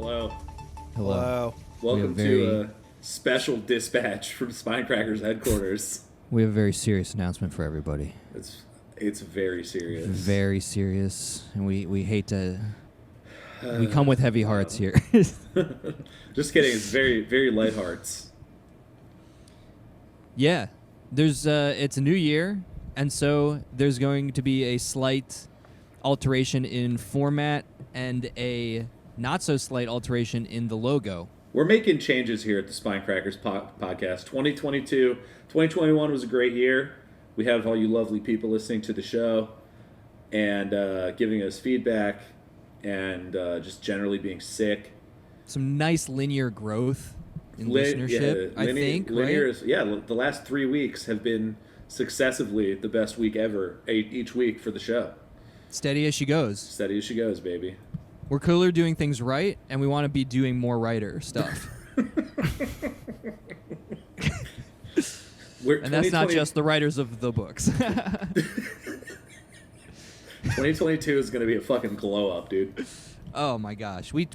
Hello. Hello. Welcome to a special dispatch from Spinecrackers headquarters. We have a very serious announcement for everybody. It's very serious. Very serious, and we hate to. We come with heavy hearts here. Just kidding. It's very, very light hearts. Yeah, there's it's a new year, and so there's going to be a slight alteration in format and a not so slight alteration in the logo. We're making changes here at the Spinecrackers podcast. 2021 was a great year. We have all you lovely people listening to the show and giving us feedback and just generally being sick. Some nice linear growth in listenership, I think. Linear right? is, the last 3 weeks have been successively the best week ever, each week for the show. Steady as she goes. Steady as she goes, baby. We're cooler doing things right, and we want to be doing more writer stuff. And that's not just the writers of the books. 2022 is going to be a fucking glow up, dude. Oh my gosh. We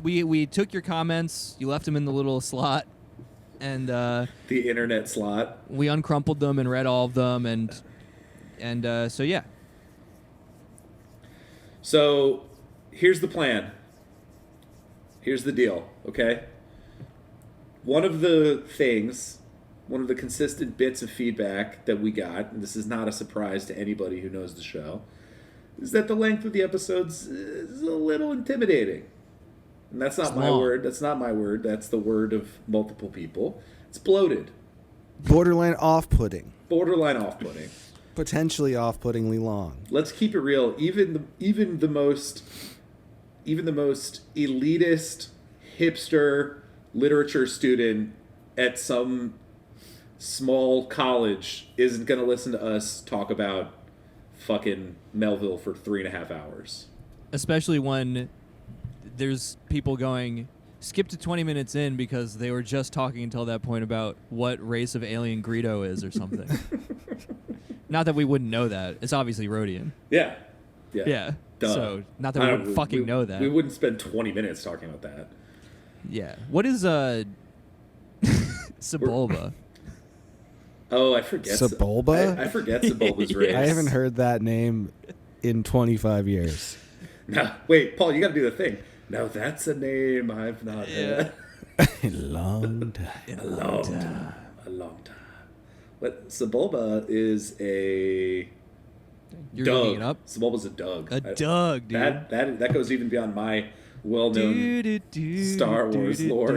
took your comments, you left them in the little slot, and the internet slot. We uncrumpled them and read all of them, and so yeah. So here's the plan. Here's the deal, okay? One of the consistent bits of feedback that we got, and this is not a surprise to anybody who knows the show, is that the length of the episodes is a little intimidating. And that's not my word. That's not my word. That's the word of multiple people. It's bloated. Borderline off-putting. Borderline off-putting. Potentially off-puttingly long. Let's keep it real. Even the most elitist hipster literature student at some small college isn't going to listen to us talk about fucking Melville for 3.5 hours. Especially when there's people going, skip to 20 minutes in because they were just talking until that point about what race of alien Greedo is or something. Not that we wouldn't know that. It's obviously Rhodian. Yeah. Yeah. Duh. So, not that we would fucking know that. We wouldn't spend 20 minutes talking about that. Yeah. What is Sebulba? Oh, I forget. Sebulba? I forget Sebulba's race. I haven't heard that name in 25 years. No, wait, Paul, you got to do the thing. Now that's a name I've not heard. A long time. A long time. But Sebulba is a... You're Doug. looking it up? Sebulba's a Doug. Doug, dude. That goes even beyond my well-known Star Wars lore.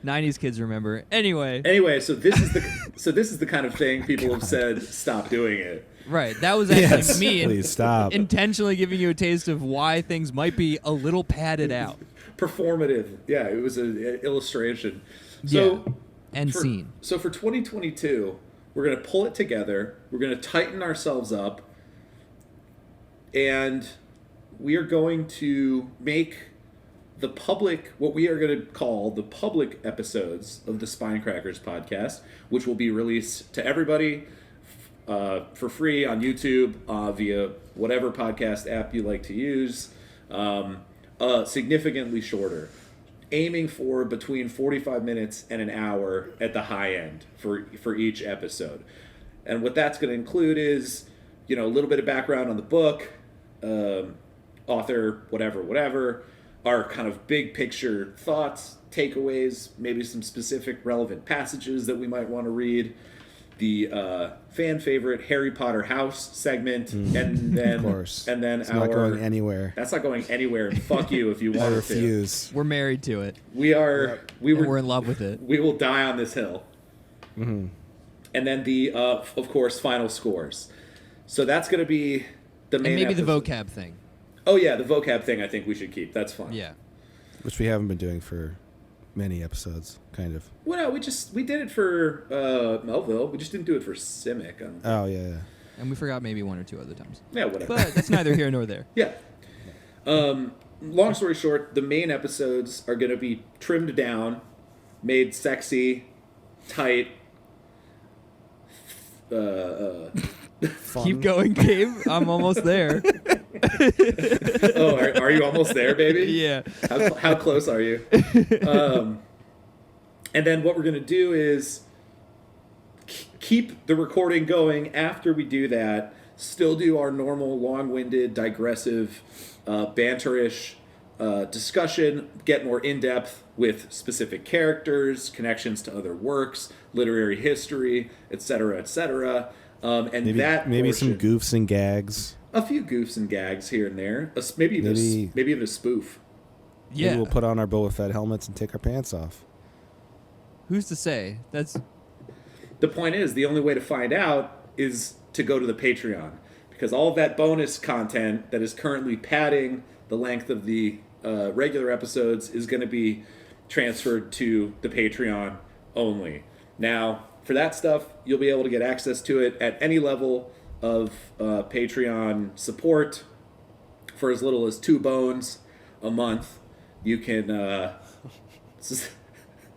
90s kids remember. Anyway, so this is the kind of thing people have said, stop doing it. Right. That was actually me please stop. intentionally giving you a taste of why things might be a little padded out. Performative. Yeah, it was an illustration. So, yeah. And scene. So for 2022, we're going to pull it together. We're going to tighten ourselves up. And we are going to make the public, what we are going to call the public episodes of the Spinecrackers podcast, which will be released to everybody for free on YouTube via whatever podcast app you like to use, significantly shorter, aiming for between 45 minutes and an hour at the high end for each episode. And what that's going to include is, a little bit of background on the book, author, whatever, our kind of big picture thoughts, takeaways, maybe some specific relevant passages that we might want to read, the fan favorite Harry Potter house segment, and then of course. And then it's not going anywhere. That's not going anywhere. And fuck you if you want I to. refuse. We're married to it. We're in love with it. We will die on this hill. Mm-hmm. And then the of course final scores. So that's going to be the main. And maybe episode. the vocab thing. Oh yeah, the vocab thing. I think we should keep. That's fun. Yeah. Which we haven't been doing for many episodes, kind of. Well, no, we did it for Melville. We just didn't do it for Simic. Oh yeah. And we forgot maybe one or two other times. Yeah, whatever. But that's neither here nor there. Yeah. Long story short, the main episodes are going to be trimmed down, made sexy, tight. Fun. Keep going, Gabe. I'm almost there. Oh, are you almost there, baby? Yeah. How close are you? And then what we're going to do is keep the recording going after we do that. Still do our normal long-winded, digressive, banterish discussion, get more in-depth with specific characters, connections to other works, literary history, etc., etc. And maybe some portion- goofs and gags. a few goofs and gags here and there. Maybe even a spoof. Yeah. Maybe we'll put on our Boba Fett helmets and take our pants off. Who's to say? That's The point is, the only way to find out is to go to the Patreon, because all of that bonus content that is currently padding the length of the regular episodes is going to be transferred to the Patreon only. Now, for that stuff, you'll be able to get access to it at any level of Patreon support for as little as $2 a month. You can.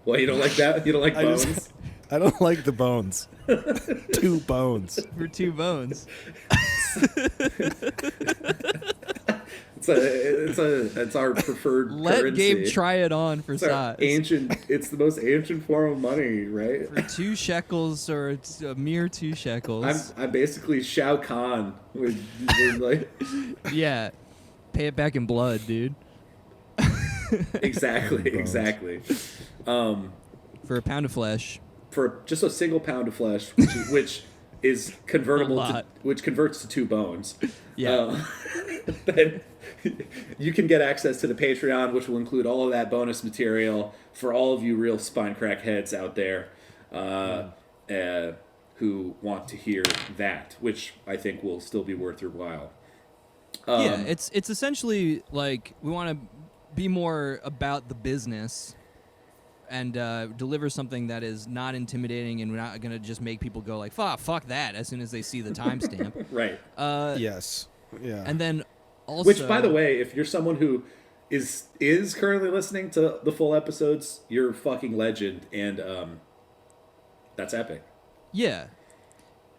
Well, you don't like that? You don't like bones? I don't like the bones. 2 bones. for 2 bones. It's our preferred Let currency. Gabe try it on for It's our size. it's the most ancient form of money, right? For 2 shekels or a mere 2 shekels. I'm basically Shao Kahn with like Yeah. Pay it back in blood, dude. exactly. For a pound of flesh. For just a single pound of flesh, which is convertible A to lot. which converts to 2 bones. Yeah. Then you can get access to the Patreon, which will include all of that bonus material for all of you real spine crack heads out there who want to hear that, which I think will still be worth your while. Yeah, it's essentially like we want to be more about the business and deliver something that is not intimidating, and we're not going to just make people go like, fuck that, as soon as they see the timestamp. Right. Yes. Yeah. And then also... Which, by the way, if you're someone who is currently listening to the full episodes, you're a fucking legend, and that's epic. Yeah.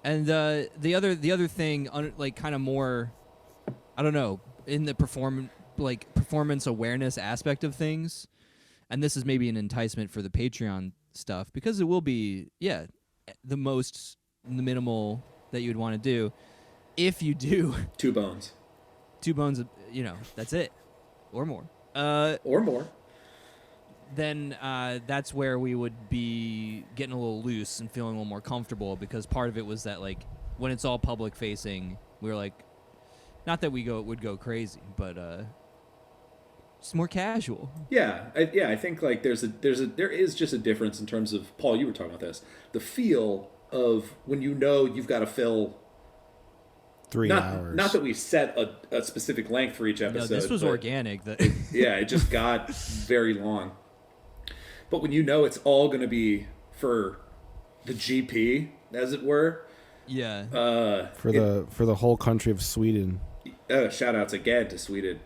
And the other thing, like kind of more, I don't know, in the performance awareness aspect of things, and this is maybe an enticement for the Patreon stuff, because it will be, the minimal that you would want to do. If you do 2 bones. 2 bones, that's it, or more. Or more. Then that's where we would be getting a little loose and feeling a little more comfortable, because part of it was that, like, when it's all public facing, we were like, not that we would go crazy, but just more casual. Yeah, I think like there is just a difference in terms of, Paul, you were talking about this, the feel of when you've got to fill 3 hours. Not that we set a specific length for each episode. No, this was but organic. it just got very long. But when it's all going to be for the GP, as it were. Yeah. For the whole country of Sweden. Shout outs again to Sweden.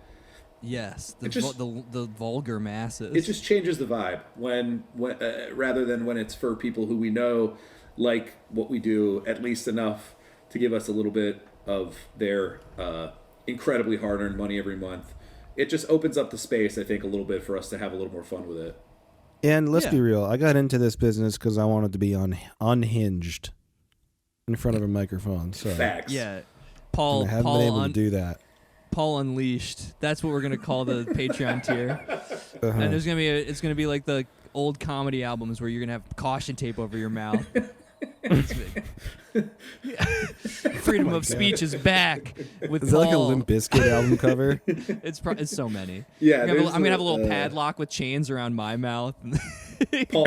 Yes, It just- the vulgar masses. It just changes the vibe when rather than when it's for people who we know like what we do at least enough to give us a little bit of their incredibly hard-earned money every month. It just opens up the space, I think, a little bit for us to have a little more fun with it. And let's Yeah. be real. I got into this business because I wanted to be unhinged in front of a microphone. So Facts. Yeah. and Paul I haven't been able to do that. Paul Unleashed. That's what we're gonna call the Patreon tier. Uh-huh. And there's gonna be it's gonna be like the old comedy albums where you're gonna have caution tape over your mouth. Freedom of speech is back with Is that like a Paul. Limp Bizkit album cover? It's so many. Yeah, I'm gonna have a little there's padlock with chains around my mouth. Paul,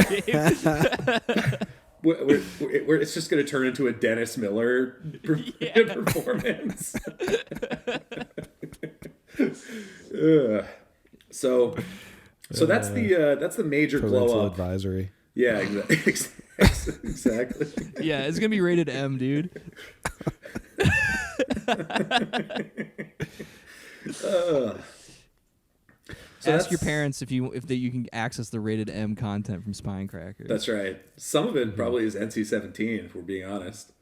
it's just going to turn into a Dennis Miller performance. Ugh. So that's the major Parental glow up. advisory. Yeah, exactly. Yeah, it's gonna be rated M, dude. So Ask your that's- parents if you can access the rated M content from Spine Crackers. That's right. Some of it probably is NC-17, if we're being honest.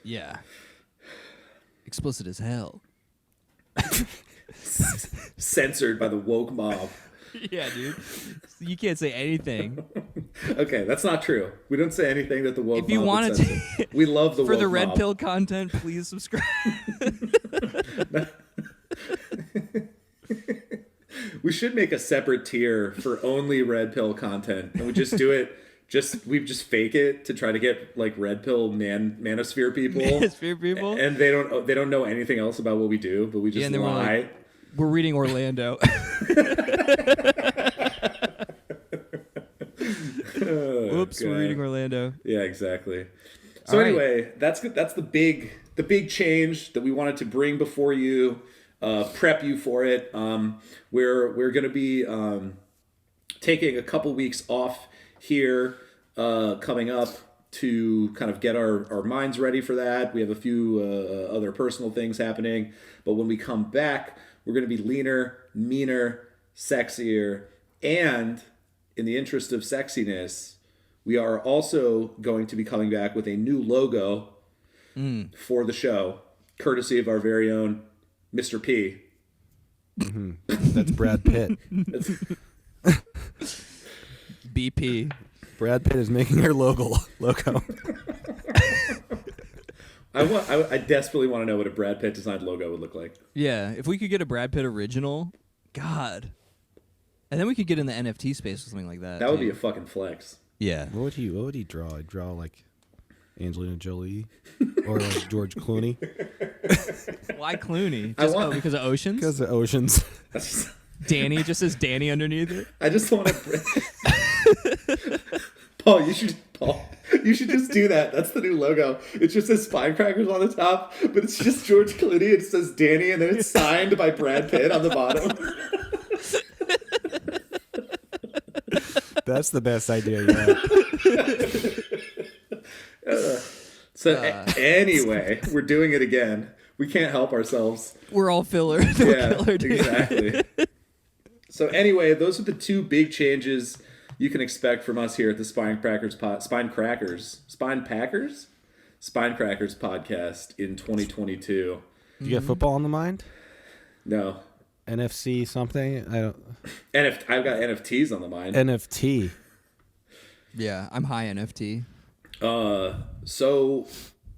Yeah. Explicit as hell. Censored by the woke mob. Yeah, dude. You can't say anything. Okay, that's not true. We don't say anything that the woke If you mob would want censor. to, We love the for woke the red mob. pill content, please subscribe. We should make a separate tier for only red pill content, and we just do it. We just fake it to try to get like red pill manosphere people. Manosphere people? And they don't know anything else about what we do, but we just and then we're lie. like, we're reading Orlando. Whoops, God. we're reading Orlando. Yeah, exactly. So All right. anyway, that's good. That's the big change that we wanted to bring before you, prep you for it. We're going to be taking a couple weeks off here coming up to kind of get our minds ready for that. We have a few other personal things happening, but when we come back, we're going to be leaner, meaner, sexier, and in the interest of sexiness, we are also going to be coming back with a new logo for the show, courtesy of our very own Mr. P. That's Brad Pitt. BP. Brad Pitt is making our logo. I desperately want to know what a Brad Pitt designed logo would look like. Yeah, if we could get a Brad Pitt original, God. And then we could get in the NFT space or something like that. That would be too. a fucking flex. Yeah. What would he draw? I'd draw like Angelina Jolie or like George Clooney Why Clooney? I Just, want- because of Oceans? because of Oceans. Danny just says Danny underneath it. I just want to. Paul, you should just do that. That's the new logo. It just says Spine Crackers on the top, but it's just George Clooney. It says Danny, and then it's signed by Brad Pitt on the bottom. That's the best idea yet. So anyway, we're doing it again. We can't help ourselves. We're all filler. Yeah, Filler, dude. exactly. So anyway, those are the two big changes you can expect from us here at the Spine Crackers podcast in 2022. You got football on the mind? No, NFC something? I don't. I've got NFTs on the mind. NFT. Yeah, I'm high NFT. So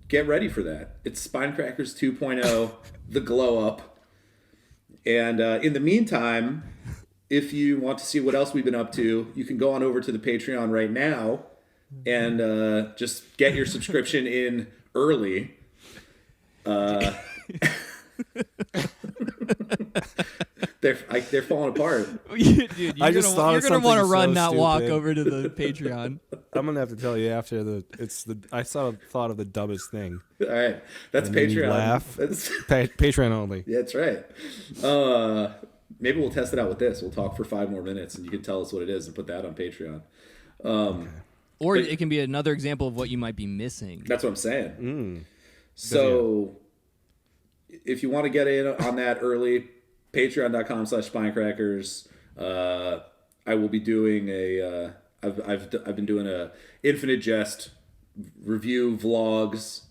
get ready for that. It's Spine Crackers 2.0, the glow up. And in the meantime, if you want to see what else we've been up to, you can go on over to the Patreon right now and just get your subscription in early. They're falling apart. Dude, you're I just thought you're of gonna want to something run, so not walk stupid. over to the Patreon. I'm gonna have to tell you after I thought of the dumbest thing. All right, that's And then you Patreon. laugh. That's, Patreon only. yeah, that's right. Maybe we'll test it out with this. We'll talk for 5 more minutes, and you can tell us what it is and put that on Patreon. Or it can be another example of what you might be missing. That's what I'm saying. So, if you want to get in on that early, patreon.com/spinecrackers. I will be doing I've been doing a Infinite Jest review vlogs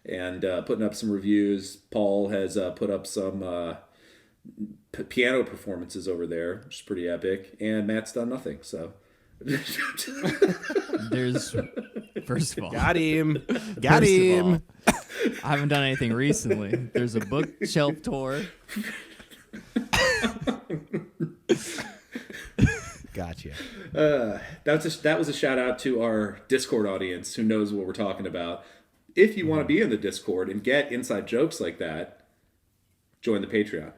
and putting up some reviews. Paul has put up some piano performances over there, which is pretty epic. And Matt's done nothing, so. There's, first of all, Got him. first Got of him. all, I haven't done anything recently. There's a bookshelf tour. Gotcha. That was a shout out to our Discord audience who knows what we're talking about. If you want to be in the Discord and get inside jokes like that, join the Patreon.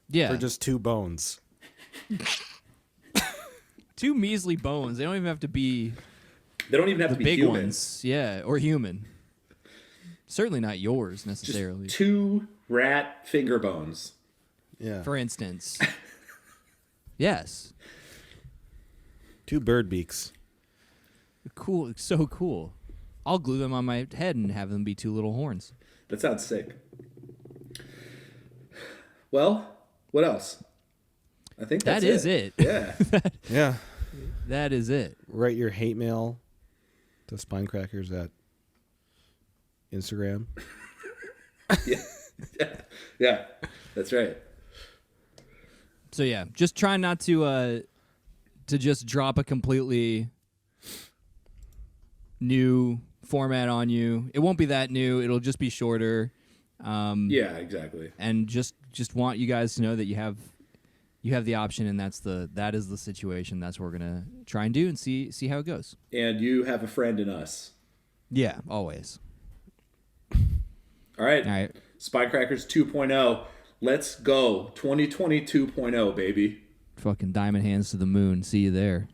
Yeah, For just 2 bones. 2 measly bones. They don't even have to be They don't even have the to be big human. ones. Yeah, or human. Certainly not yours Just necessarily. 2 rat finger bones. Yeah. For instance. Yes. 2 bird beaks. Cool. So cool. I'll glue them on my head and have them be 2 little horns. That sounds sick. Well, what else? I think That is it. Yeah. Yeah. That is it. Write your hate mail to spinecrackers at Instagram. Yeah. That's right. So yeah, just try not to just drop a completely new format on you. It won't be that new. It'll just be shorter. Yeah, exactly. And just want you guys to know that you have the option, and that is the situation. That's what we're gonna try and do and see how it goes. And you have a friend in us. Yeah, always. All right. All right. Spinecrackers 2.0. Let's go. 2020 2.0, baby. Fucking diamond hands to the moon. See you there.